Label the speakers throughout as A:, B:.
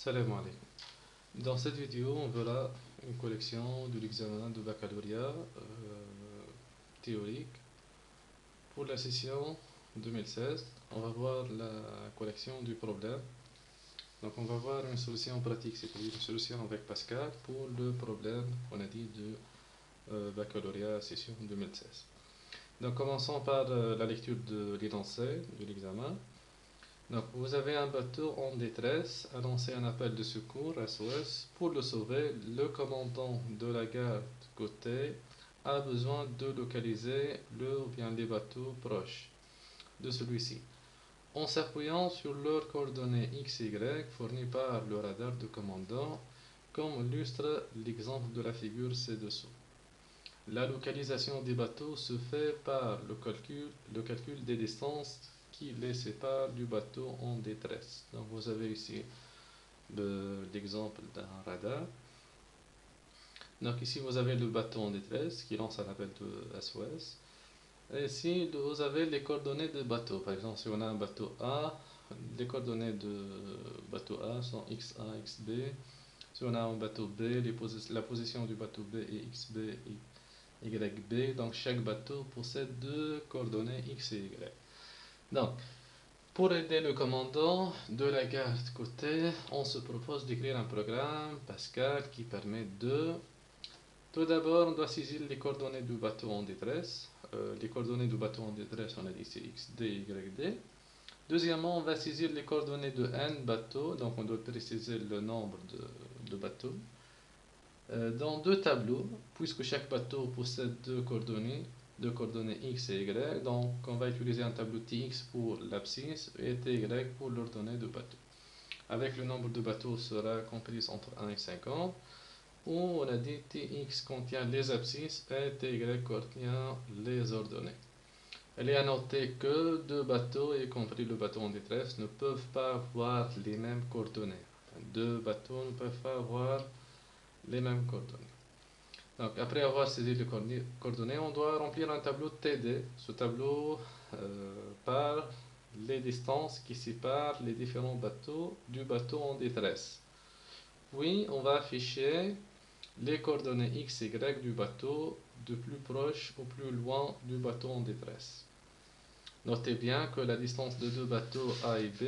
A: Salam alaikum. Dans cette vidéo, on verra une collection de l'examen de baccalauréat théorique pour la session 2016. On va voir la collection du problème. Donc on va voir une solution pratique, c'est-à-dire une solution avec Pascal pour le problème, on a dit, de baccalauréat session 2016. Donc commençons par la lecture de l'énoncé de l'examen. Donc, vous avez un bateau en détresse, a lancé un appel de secours SOS. Pour le sauver, le commandant de la garde-côte a besoin de localiser le ou bien les bateaux proches de celui-ci, en s'appuyant sur leurs coordonnées X et Y fournies par le radar du commandant, comme illustre l'exemple de la figure ci-dessous. La localisation des bateaux se fait par le calcul des distances qui les sépare du bateau en détresse. Donc vous avez ici l'exemple d'un radar. Donc ici vous avez le bateau en détresse qui lance un appel de SOS. Et ici vous avez les coordonnées de bateau. Par exemple, si on a un bateau A, les coordonnées de bateau A sont XA, XB. Si on a un bateau B, la position du bateau B est XB et YB. Donc chaque bateau possède deux coordonnées X et Y. Donc, pour aider le commandant de la garde-côte, on se propose d'écrire un programme Pascal qui permet de... Tout d'abord, on doit saisir les coordonnées du bateau en détresse. Les coordonnées du bateau en détresse, on a dit c'est XD, YD. Deuxièmement, on va saisir les coordonnées de N bateaux, donc on doit préciser le nombre de bateaux. Dans deux tableaux, puisque chaque bateau possède deux coordonnées X et Y, donc on va utiliser un tableau TX pour l'abscisse et TY pour l'ordonnée de bateau. Avec le nombre de bateaux sera compris entre 1 et 50, où on a dit TX contient les abscisses et TY contient les ordonnées. Il est à noter que deux bateaux, y compris le bateau en détresse, ne peuvent pas avoir les mêmes coordonnées. Deux bateaux ne peuvent pas avoir les mêmes coordonnées. Donc, après avoir saisi les coordonnées, on doit remplir un tableau TD. Ce tableau par les distances qui séparent les différents bateaux du bateau en détresse. Puis, on va afficher les coordonnées X et Y du bateau de plus proche au plus loin du bateau en détresse. Notez bien que la distance de deux bateaux A et B,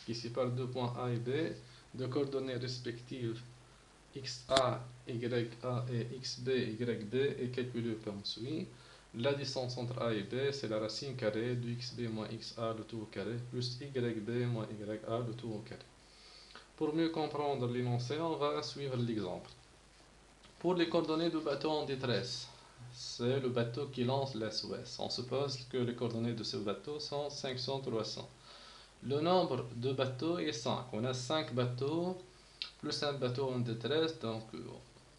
A: qui séparent deux points A et B, de coordonnées respectives XA, YA et XB, YB est calculée comme suit. La distance entre A et B, c'est la racine carrée de XB moins XA le tout au carré, plus YB moins YA le tout au carré. Pour mieux comprendre l'énoncé, on va suivre l'exemple. Pour les coordonnées du bateau en détresse, c'est le bateau qui lance l'SOS. On suppose que les coordonnées de ce bateau sont 500-300. Le nombre de bateaux est 5. On a 5 bateaux plus un bateau en détresse, donc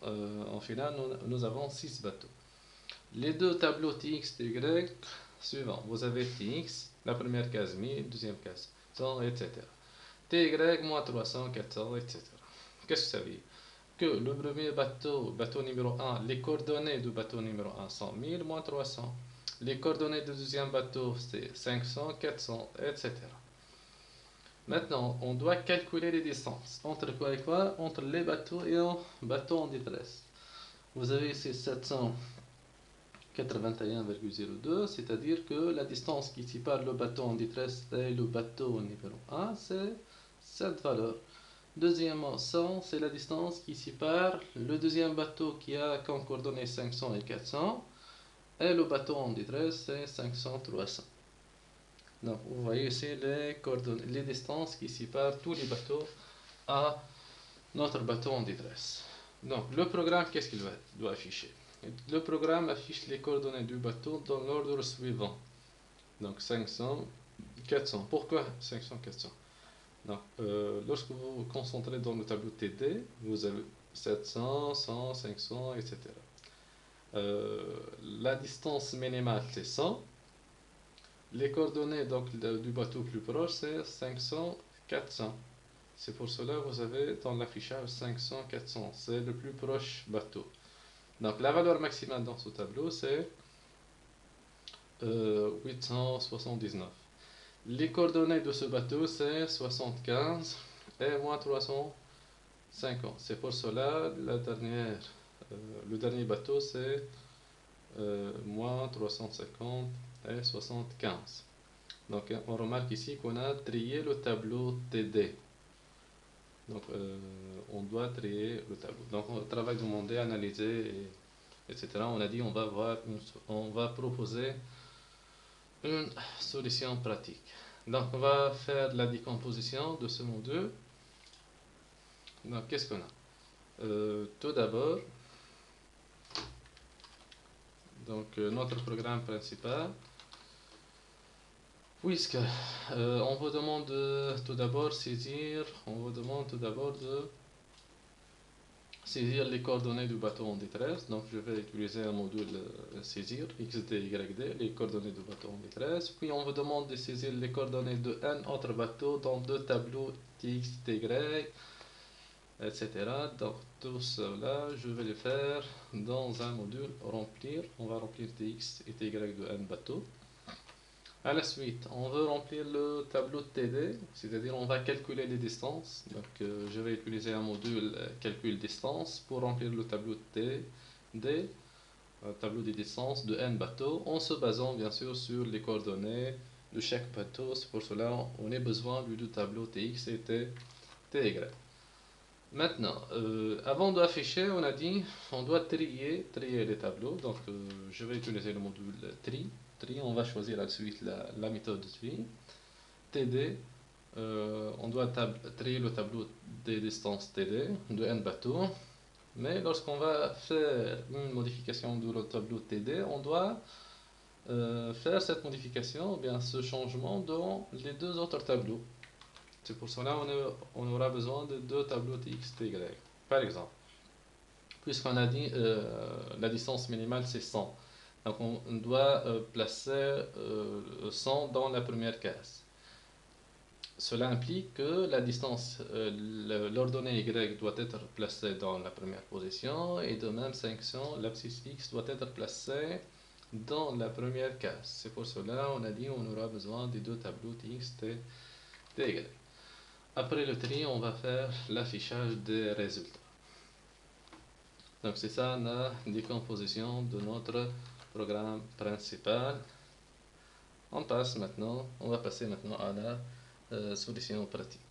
A: en final nous avons 6 bateaux. Les deux tableaux TX et TY suivants. Vous avez TX, la première case 1000, deuxième case 100, etc. TY moins 300, 400, etc. Qu'est-ce que ça veut dire? Que le premier bateau, bateau numéro 1, les coordonnées du bateau numéro 1 sont 1000 moins 300. Les coordonnées du deuxième bateau c'est 500, 400, etc. Maintenant, on doit calculer les distances. Entre quoi et quoi? Entre les bateaux et un bateau en détresse. Vous avez ici 781,02, c'est-à-dire que la distance qui sépare le bateau en détresse et le bateau numéro 1, c'est cette valeur. Deuxièmement, 100, c'est la distance qui sépare le deuxième bateau qui a comme coordonnées 500 et 400, et le bateau en détresse, c'est 500, 300. Donc, vous voyez ici les distances qui séparent tous les bateaux à notre bateau en détresse. Donc, le programme, qu'est-ce qu'il doit afficher? Le programme affiche les coordonnées du bateau dans l'ordre suivant. Donc, 500, 400. Pourquoi 500, 400? Donc, lorsque vous vous concentrez dans le tableau TD, vous avez 700, 100, 500, etc. La distance minimale, c'est 100. Les coordonnées donc, du bateau plus proche, c'est 500, 400. C'est pour cela que vous avez dans l'affichage 500, 400. C'est le plus proche bateau. Donc la valeur maximale dans ce tableau, c'est 879. Les coordonnées de ce bateau, c'est 75 et moins 350. C'est pour cela le dernier bateau c'est moins 350 et 75. Donc on remarque ici qu'on a trié le tableau TD. Donc on doit trier le tableau. Donc on travail demandé, analyser, etc. On a dit on va proposer une solution pratique. Donc on va faire la décomposition de ce module. Donc qu'est-ce qu'on a? Tout d'abord, donc notre programme principal, puisque on vous demande tout d'abord de saisir les coordonnées du bateau en détresse. Donc je vais utiliser un module saisir XD YD, les coordonnées du bateau en détresse. Puis on vous demande de saisir les coordonnées de n autres bateaux dans deux tableaux TX, TY, etc. Donc tout cela, je vais le faire dans un module remplir. On va remplir TX et TY de n bateaux. À la suite, on veut remplir le tableau de TD, c'est-à-dire on va calculer les distances. Donc je vais utiliser un module calcul distance pour remplir le tableau de TD, tableau des distances de n bateaux, en se basant bien sûr sur les coordonnées de chaque bateau. C'est pour cela on a besoin du tableau TX et TY. Maintenant, avant d'afficher, on a dit on doit trier les tableaux. Donc je vais utiliser le module tri. On va choisir à la suite la méthode de tri. TD, on doit trier le tableau des distances TD de n bateaux. Mais lorsqu'on va faire une modification de le tableau TD, on doit faire cette modification, ou bien ce changement dans les deux autres tableaux. C'est pour cela on aura besoin de deux tableaux TX, TY. Par exemple, puisqu'on a dit la distance minimale c'est 100. Donc on doit placer 100 dans la première case. Cela implique que la distance, l'ordonnée Y doit être placée dans la première position, et de même 500, l'abscisse X doit être placée dans la première case. C'est pour cela on a dit on aura besoin des deux tableaux TX, TY. Après le tri, on va faire l'affichage des résultats. Donc c'est ça la décomposition de notre programme principal. On va passer maintenant à la solution pratique.